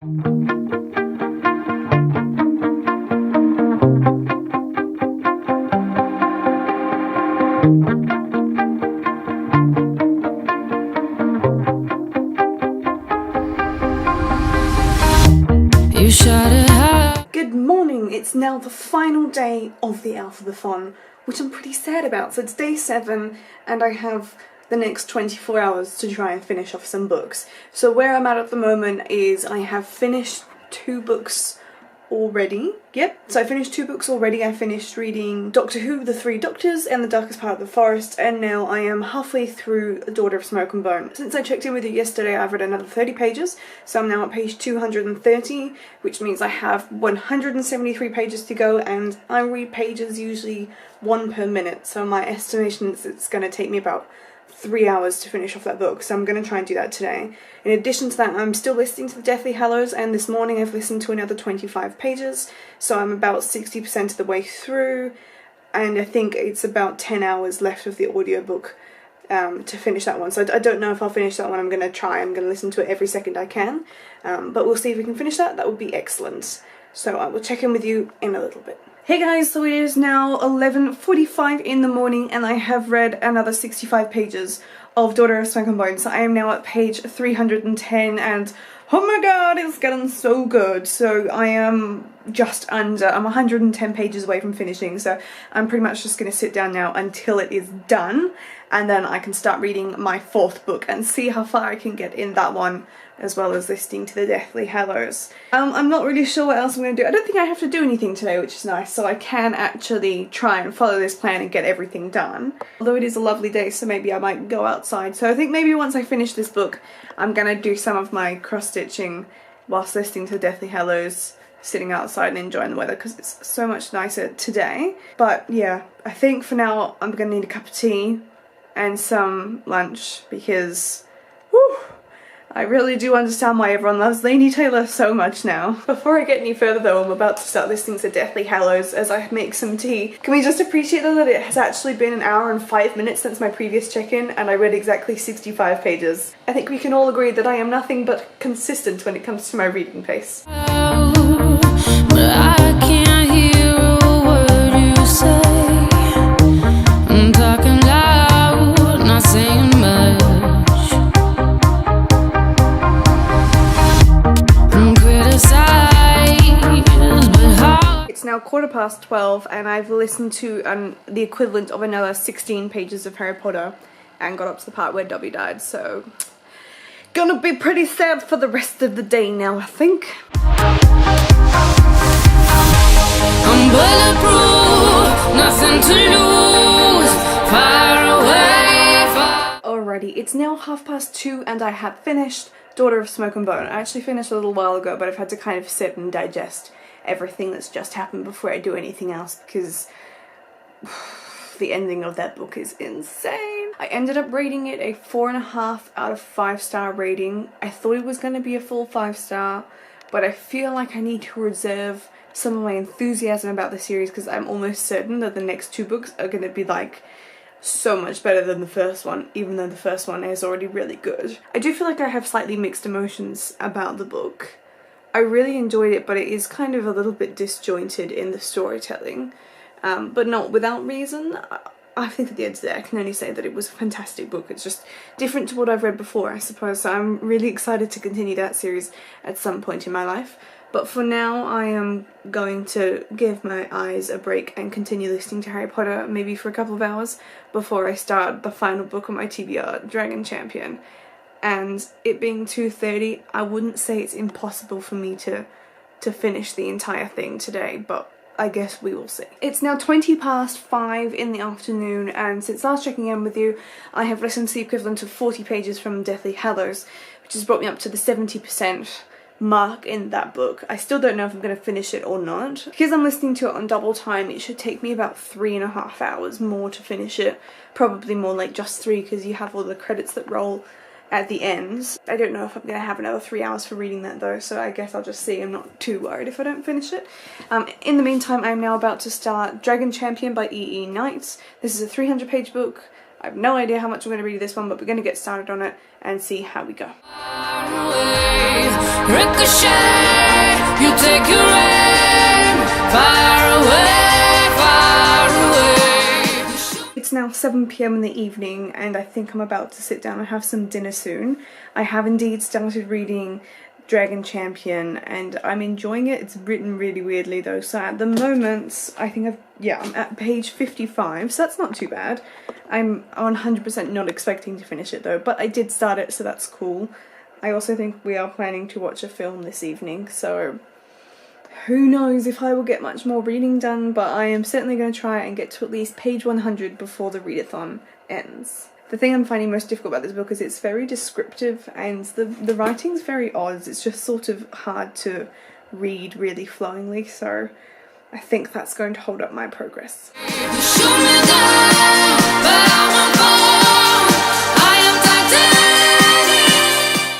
Good morning, it's now the final day of the ALPHABETHON, which I'm pretty sad about. So it's day 7 and I have the next 24 hours to try and finish off some books. So where I'm at the moment is I have finished 2 books already. Yep, so I finished 2 books already. I finished reading Doctor Who, The Three Doctors and The Darkest Part of the Forest, and now I am halfway through Daughter of Smoke and Bone. Since I checked in with you yesterday, I've read another 30 pages, so I'm now at page 230, which means I have 173 pages to go, and I read pages usually 1 per minute, so my estimation is it's going to take me about 3 hours to finish off that book, so I'm going to try and do that today. In addition to that, I'm still listening to the Deathly Hallows, and this morning I've listened to another 25 pages, so I'm about 60% of the way through, and I think it's about 10 hours left of the audiobook to finish that one. So I don't know if I'll finish that one. I'm going to try. I'm going to listen to it every second I can, but we'll see if we can finish that. That would be excellent. So I will check in with you in a little bit. Hey guys, so it is now 11:45 in the morning and I have read another 65 pages of Daughter of Smoke and Bone. So I am now at page 310 and oh my god, it's getting so good. So I am just under, I'm 110 pages away from finishing, so I'm pretty much just going to sit down now until it is done, and then I can start reading my 4th book and see how far I can get in that one, as well as listening to the Deathly Hallows. I'm not really sure what else I'm going to do. I don't think I have to do anything today, which is nice, so I can actually try and follow this plan and get everything done. Although it is a lovely day, so maybe I might go outside. So I think maybe once I finish this book, I'm going to do some of my cross-stitching whilst listening to the Deathly Hallows, sitting outside and enjoying the weather, because it's so much nicer today. But yeah, I think for now I'm going to need a cup of tea and some lunch, because whew, I really do understand why everyone loves Laini Taylor so much now. Before I get any further though, I'm about to start listening to Deathly Hallows as I make some tea. Can we just appreciate though that it has actually been an hour and 5 minutes since my previous check-in and I read exactly 65 pages. I think we can all agree that I am nothing but consistent when it comes to my reading pace. But I can't hear a word you say. I'm talking loud, not saying much. It's now 12:15 and I've listened to the equivalent of another 16 pages of Harry Potter and got up to the part where Dobby died, so gonna be pretty sad for the rest of the day now, I think. I'm bulletproof, nothing to lose, far away, far. Alrighty, it's now 2:30 and I have finished Daughter of Smoke and Bone. I actually finished a little while ago, but I've had to kind of sit and digest everything that's just happened before I do anything else, because the ending of that book is insane. I ended up rating it a 4.5 out of 5-star rating. I thought it was going to be a full 5-star, but I feel like I need to reserve some of my enthusiasm about the series, because I'm almost certain that the next 2 books are going to be like so much better than the first one, even though the first one is already really good. I do feel like I have slightly mixed emotions about the book. I really enjoyed it, but it is kind of a little bit disjointed in the storytelling, but not without reason. I think at the end of the day I can only say that it was a fantastic book. It's just different to what I've read before, I suppose, so I'm really excited to continue that series at some point in my life. But for now I am going to give my eyes a break and continue listening to Harry Potter, maybe for a couple of hours, before I start the final book on my TBR, Dragon Champion. And it being 2:30, I wouldn't say it's impossible for me to finish the entire thing today, but I guess we will see. It's now 5:20 in the afternoon, and since last checking in with you, I have listened to the equivalent of 40 pages from Deathly Hallows, which has brought me up to the 70% mark in that book. I still don't know if I'm going to finish it or not. Because I'm listening to it on double time, it should take me about 3.5 hours more to finish it. Probably more like just 3, because you have all the credits that roll at the ends. I don't know if I'm going to have another 3 hours for reading that though, so I guess I'll just see. I'm not too worried if I don't finish it. In the meantime, I'm now about to start Dragon Champion by E.E. Knight. This is a 300-page book. I have no idea how much I'm going to read this one, but we're going to get started on it and see how we go. Ricochet, you take your aim, far away, far away. It's now 7 p.m. in the evening and I think I'm about to sit down and have some dinner soon. I have indeed started reading Dragon Champion and I'm enjoying it. It's written really weirdly though, so at the moment I think I'm at page 55, so that's not too bad. I'm 100% not expecting to finish it though, but I did start it, so that's cool. I also think we are planning to watch a film this evening, so who knows if I will get much more reading done, but I am certainly going to try and get to at least page 100 before the read-a-thon ends. The thing I'm finding most difficult about this book is it's very descriptive and the writing's very odd. It's just sort of hard to read really flowingly, so I think that's going to hold up my progress.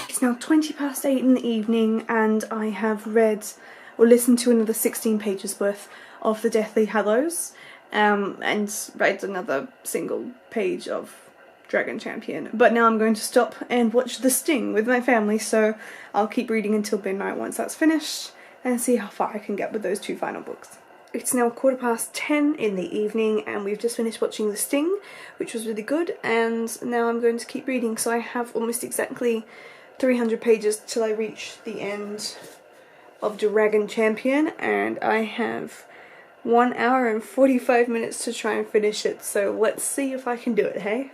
It's now 8:20 in the evening and I have read or listened to another 16 pages worth of The Deathly Hallows and read another single page of Dragon Champion, but now I'm going to stop and watch The Sting with my family, so I'll keep reading until midnight once that's finished and see how far I can get with those two final books. It's now 10:15 in the evening and we've just finished watching The Sting, which was really good, and now I'm going to keep reading, so I have almost exactly 300 pages till I reach the end of Dragon Champion, and I have 1 hour and 45 minutes to try and finish it, so let's see if I can do it, hey?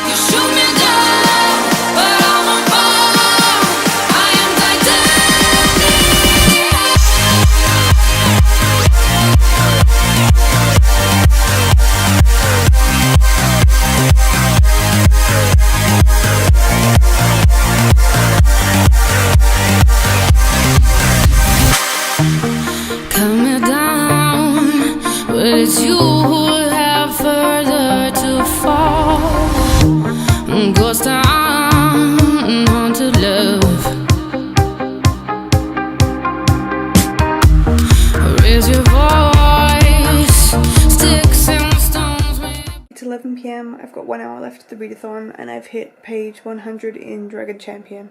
You shoot me down, but I won't fall. I am coming down, but it's you who have further to fall. Ghost town, haunted love. Raise your voice, sticks and stones. It's 11 p.m, I've got 1 hour left of the read-a-thon and I've hit page 100 in Dragon Champion.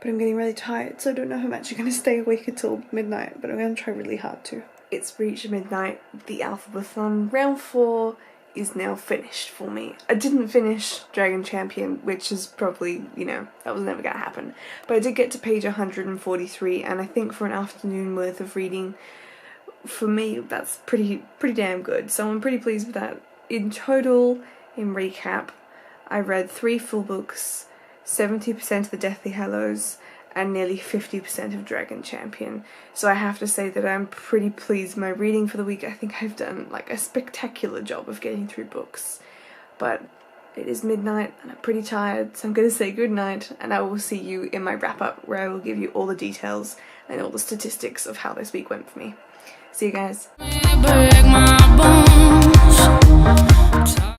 But I'm getting really tired, so I don't know if I'm actually going to stay awake until midnight, but I'm going to try really hard to. It's reached midnight, the ALPHABETHON round 4 is now finished for me. I didn't finish Dragon Champion, which is probably, you know, that was never going to happen. But I did get to page 143, and I think for an afternoon worth of reading, for me, that's pretty damn good. So I'm pretty pleased with that. In total, in recap, I read 3 full books, 70% of The Deathly Hallows, and nearly 50% of Dragon Champion. So I have to say that I'm pretty pleased with my reading for the week. I think I've done like a spectacular job of getting through books. But it is midnight and I'm pretty tired, so I'm going to say good night, and I will see you in my wrap up where I will give you all the details and all the statistics of how this week went for me. See you guys. Break my bones.